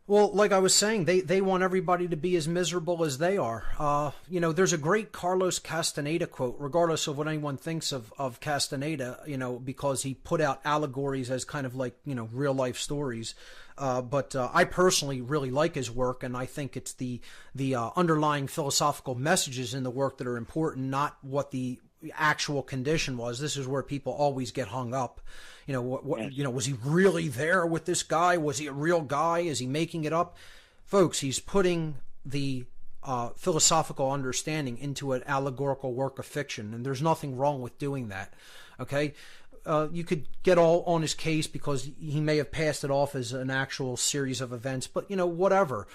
Well, like I was saying, they want everybody to be as miserable as they are. There's a great Carlos Castaneda quote, regardless of what anyone thinks of Castaneda, because he put out allegories as kind of like, real life stories. But I personally really like his work, and I think it's the underlying philosophical messages in the work that are important, not what the actual condition was. This is where people always get hung up. Was he really there with this guy? Was he a real guy? Is he making it up? Folks, he's putting the philosophical understanding into an allegorical work of fiction, and there's nothing wrong with doing that. Okay? You could get all on his case because he may have passed it off as an actual series of events, but whatever.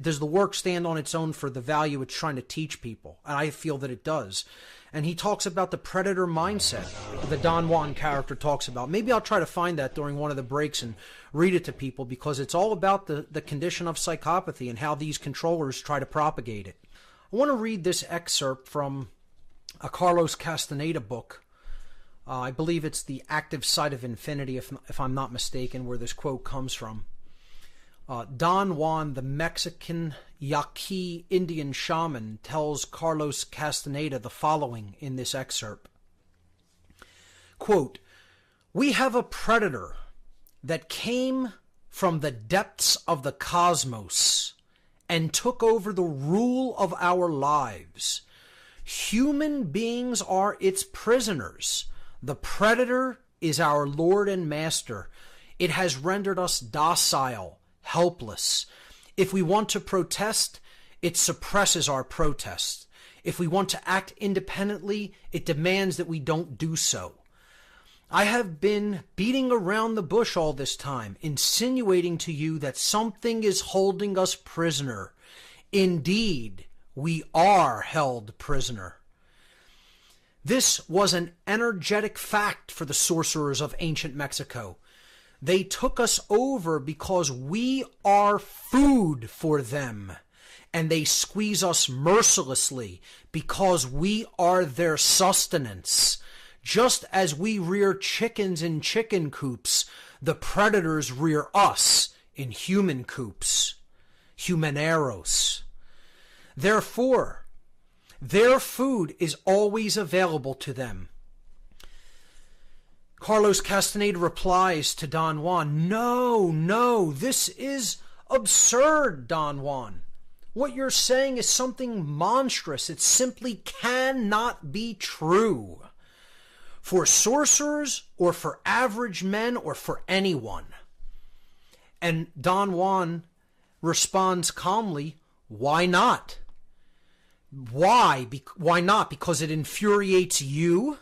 Does the work stand on its own for the value it's trying to teach people? And I feel that it does. And he talks about the predator mindset the Don Juan character talks about. Maybe I'll try to find that during one of the breaks and read it to people, because it's all about the condition of psychopathy and how these controllers try to propagate it. I want to read this excerpt from a Carlos Castaneda book. I believe it's The Active Side of Infinity, if I'm not mistaken, where this quote comes from. Don Juan, the Mexican Yaqui Indian shaman, tells Carlos Castaneda the following in this excerpt. Quote, "We have a predator that came from the depths of the cosmos and took over the rule of our lives. Human beings are its prisoners. The predator is our lord and master. It has rendered us docile, helpless. If we want to protest, it suppresses our protests. If we want to act independently, it demands that we don't do so. I have been beating around the bush all this time, insinuating to you that something is holding us prisoner. Indeed, we are held prisoner." This was an energetic fact for the sorcerers of ancient Mexico. They took us over because we are food for them, and they squeeze us mercilessly because we are their sustenance. Just as we rear chickens in chicken coops, the predators rear us in human coops, humaneros. Therefore, their food is always available to them. Carlos Castaneda replies to Don Juan, No, this is absurd, Don Juan. What you're saying is something monstrous. It simply cannot be true. For sorcerers, or for average men, or for anyone. And Don Juan responds calmly, why not? Why not? Because it infuriates you?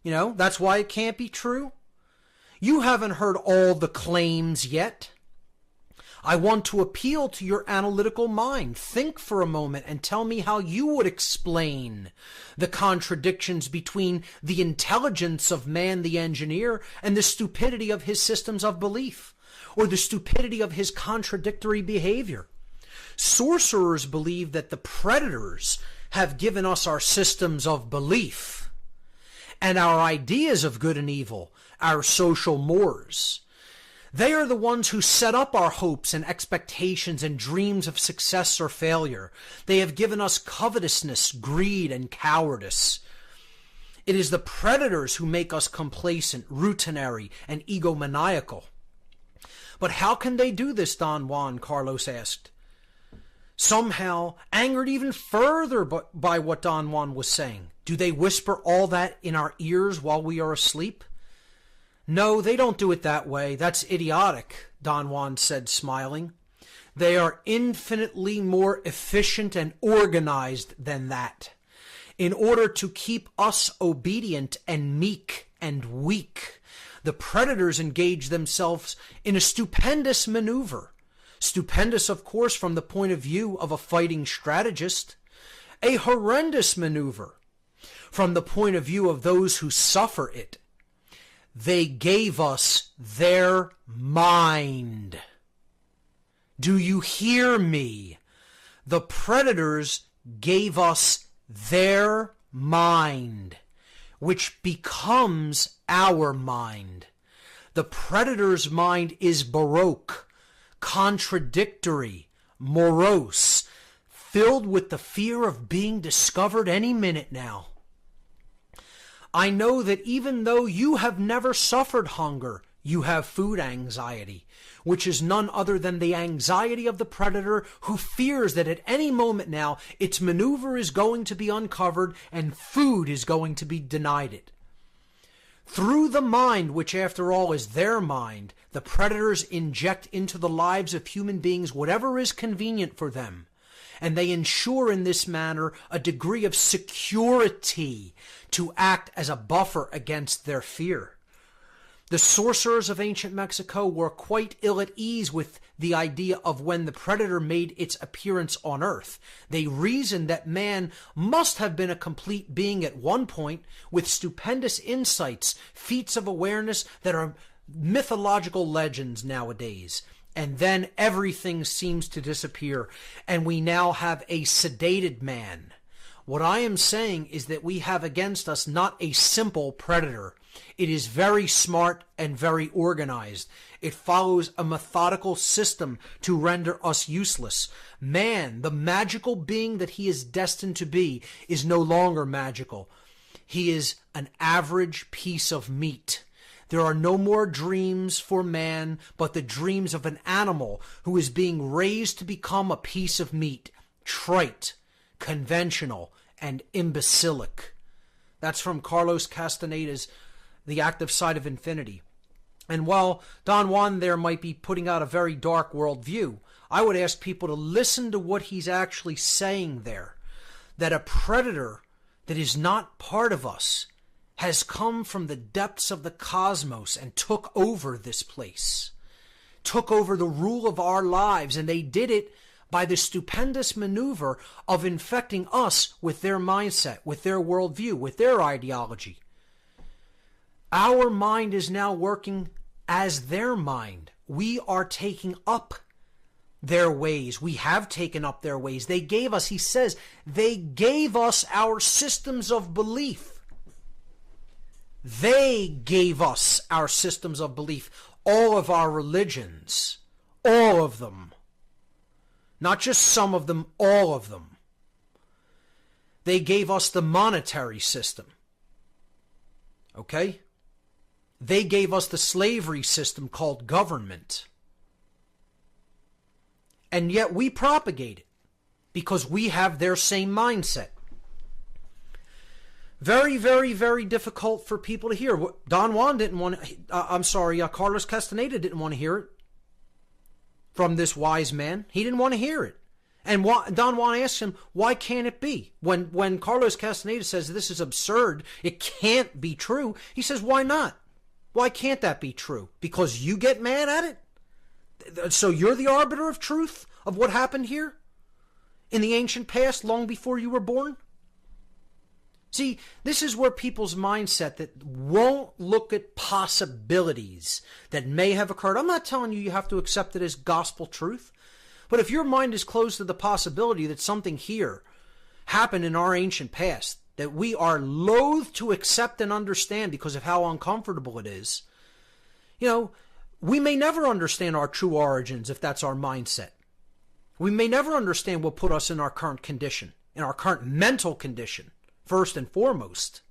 That's why it can't be true? You haven't heard all the claims yet. I want to appeal to your analytical mind. Think for a moment and tell me how you would explain the contradictions between the intelligence of man the engineer and the stupidity of his systems of belief, or the stupidity of his contradictory behavior. Sorcerers believe that the predators have given us our systems of belief and our ideas of good and evil, our social mores. They are the ones who set up our hopes and expectations and dreams of success or failure. They have given us covetousness, greed, and cowardice. It is the predators who make us complacent, routinary, and egomaniacal. But how can they do this, Don Juan? Carlos asked. Somehow, angered even further by what Don Juan was saying. Do they whisper all that in our ears while we are asleep? No, they don't do it that way. That's idiotic, Don Juan said, smiling. They are infinitely more efficient and organized than that. In order to keep us obedient and meek and weak, the predators engage themselves in a stupendous maneuver. Stupendous, of course, from the point of view of a fighting strategist. A horrendous maneuver from the point of view of those who suffer it. They gave us their mind. Do you hear me? The predators gave us their mind, which becomes our mind. The predator's mind is Baroque, contradictory, morose, filled with the fear of being discovered any minute now. I know that even though you have never suffered hunger, you have food anxiety, which is none other than the anxiety of the predator who fears that at any moment now its maneuver is going to be uncovered and food is going to be denied it. Through the mind, which after all is their mind, the predators inject into the lives of human beings whatever is convenient for them. And they ensure in this manner a degree of security to act as a buffer against their fear. The sorcerers of ancient Mexico were quite ill at ease with the idea of when the predator made its appearance on Earth. They reasoned that man must have been a complete being at one point with stupendous insights, feats of awareness that are mythological legends nowadays. And then everything seems to disappear, and we now have a sedated man. What I am saying is that we have against us not a simple predator. It is very smart and very organized. It follows a methodical system to render us useless. Man, the magical being that he is destined to be, is no longer magical. He is an average piece of meat. There are no more dreams for man, but the dreams of an animal who is being raised to become a piece of meat, trite, conventional, and imbecilic. That's from Carlos Castaneda's The Active Side of Infinity. And while Don Juan there might be putting out a very dark worldview, I would ask people to listen to what he's actually saying there. That a predator that is not part of us has come from the depths of the cosmos and took over this place, took over the rule of our lives, and they did it by the stupendous maneuver of infecting us with their mindset, with their worldview, with their ideology. Our mind is now working as their mind. We are taking up their ways. We have taken up their ways. They gave us, he says, they gave us our systems of belief. They gave us our systems of belief, all of our religions, all of them. Not just some of them, all of them. They gave us the monetary system. Okay? They gave us the slavery system called government. And yet we propagate it because we have their same mindset. Very, very, very difficult for people to hear. Don Juan didn't want to, Carlos Castaneda didn't want to hear it from this wise man. He didn't want to hear it. And Don Juan asked him, why can't it be? When Carlos Castaneda says this is absurd, it can't be true, he says, why not? Why can't that be true? Because you get mad at it? So you're the arbiter of truth of what happened here in the ancient past, long before you were born? See, this is where people's mindset that won't look at possibilities that may have occurred. I'm not telling you have to accept it as gospel truth. But if your mind is closed to the possibility that something here happened in our ancient past that we are loath to accept and understand because of how uncomfortable it is, we may never understand our true origins if that's our mindset. We may never understand what put us in our current condition, in our current mental condition. First and foremost,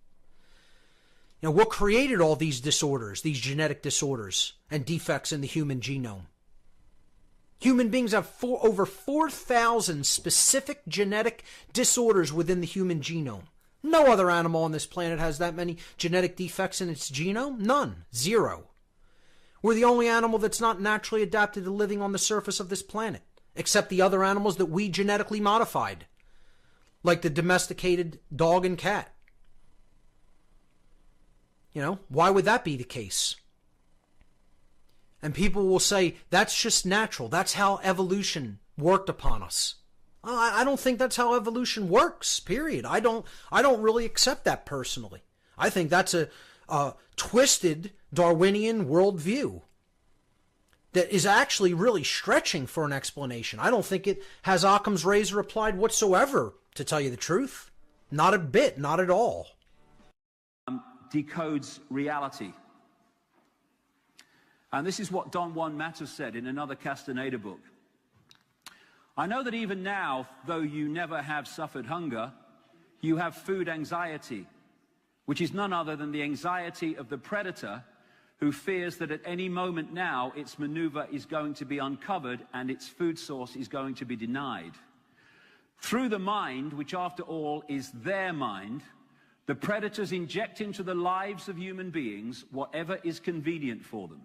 what created all these disorders, these genetic disorders and defects in the human genome? Human beings have over 4,000 specific genetic disorders within the human genome. No other animal on this planet has that many genetic defects in its genome. None. Zero. We're the only animal that's not naturally adapted to living on the surface of this planet, except the other animals that we genetically modified, like the domesticated dog and cat. Why would that be the case? And people will say, that's just natural. That's how evolution worked upon us. I don't think that's how evolution works, period. I don't really accept that personally. I think that's a twisted Darwinian worldview that is actually really stretching for an explanation. I don't think it has Occam's razor applied whatsoever, to tell you the truth. Not a bit, not at all. Decodes reality. And this is what Don Juan Mat said in another Castaneda book. I know that even now, though you never have suffered hunger, you have food anxiety, which is none other than the anxiety of the predator who fears that at any moment now its maneuver is going to be uncovered and its food source is going to be denied. Through the mind, which after all is their mind, the predators inject into the lives of human beings whatever is convenient for them.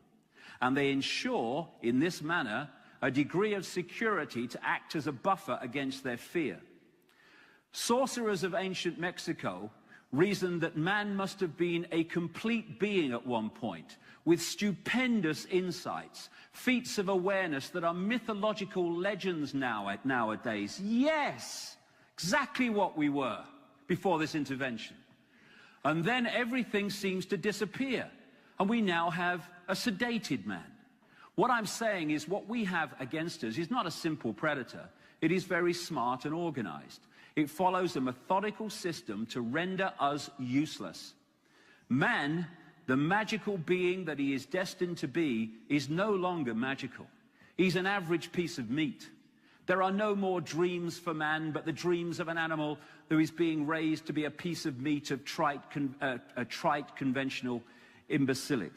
And they ensure, in this manner, a degree of security to act as a buffer against their fear. Sorcerers of ancient Mexico reasoned that man must have been a complete being at one point, with stupendous insights, feats of awareness that are mythological legends nowadays. Yes, exactly what we were before this intervention. And then everything seems to disappear, and we now have a sedated man. What I'm saying is what we have against us is not a simple predator. It is very smart and organized. It follows a methodical system to render us useless. Man, the magical being that he is destined to be, is no longer magical. He's an average piece of meat. There are no more dreams for man, but the dreams of an animal who is being raised to be a piece of meat of trite conventional imbecilic.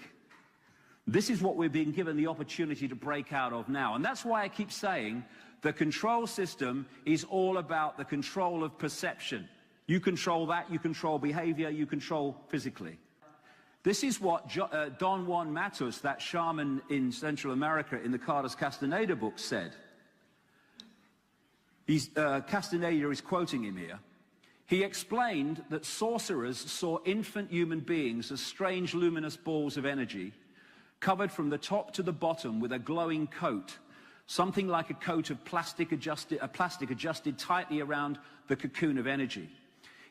This is what we're being given the opportunity to break out of now. And that's why I keep saying the control system is all about the control of perception. You control that, you control behavior, you control physically. This is what Don Juan Mat, that shaman in Central America in the Carlos Castaneda book, said. Castaneda is quoting him here. He explained that sorcerers saw infant human beings as strange luminous balls of energy, covered from the top to the bottom with a glowing coat, something like a coat of plastic adjusted tightly around the cocoon of energy.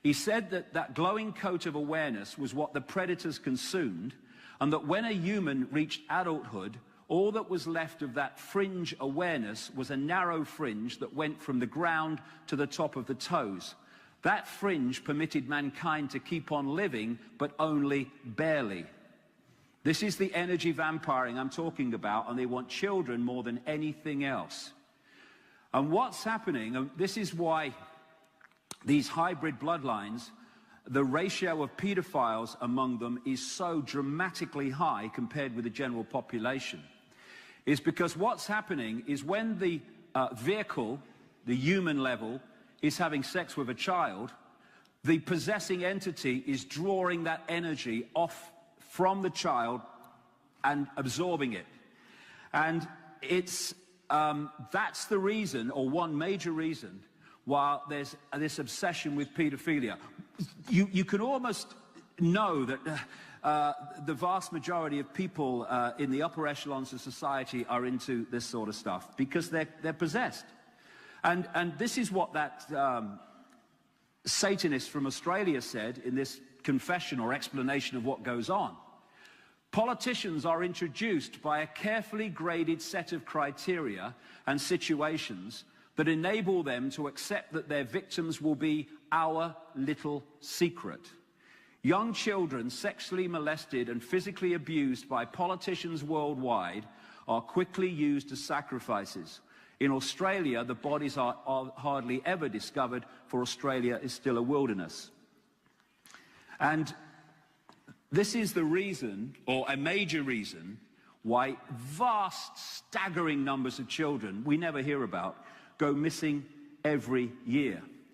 He said that that glowing coat of awareness was what the predators consumed, and that when a human reached adulthood, all that was left of that fringe awareness was a narrow fringe that went from the ground to the top of the toes. That fringe permitted mankind to keep on living, but only barely. This is the energy vampiring I'm talking about, and they want children more than anything else. And what's happening, and this is why these hybrid bloodlines, the ratio of pedophiles among them is so dramatically high compared with the general population, is because what's happening is when the vehicle, the human level, is having sex with a child, the possessing entity is drawing that energy off from the child and absorbing it. And it's that's the reason, or one major reason, why there's this obsession with pedophilia. You can almost know that the vast majority of people in the upper echelons of society are into this sort of stuff because they're possessed. And this is what that Satanist from Australia said in this confession or explanation of what goes on. Politicians are introduced by a carefully graded set of criteria and situations that enable them to accept that their victims will be our little secret. Young children sexually molested and physically abused by politicians worldwide are quickly used as sacrifices. In Australia, the bodies are hardly ever discovered, for Australia is still a wilderness. And this is the reason, or a major reason, why vast, staggering numbers of children we never hear about go missing every year.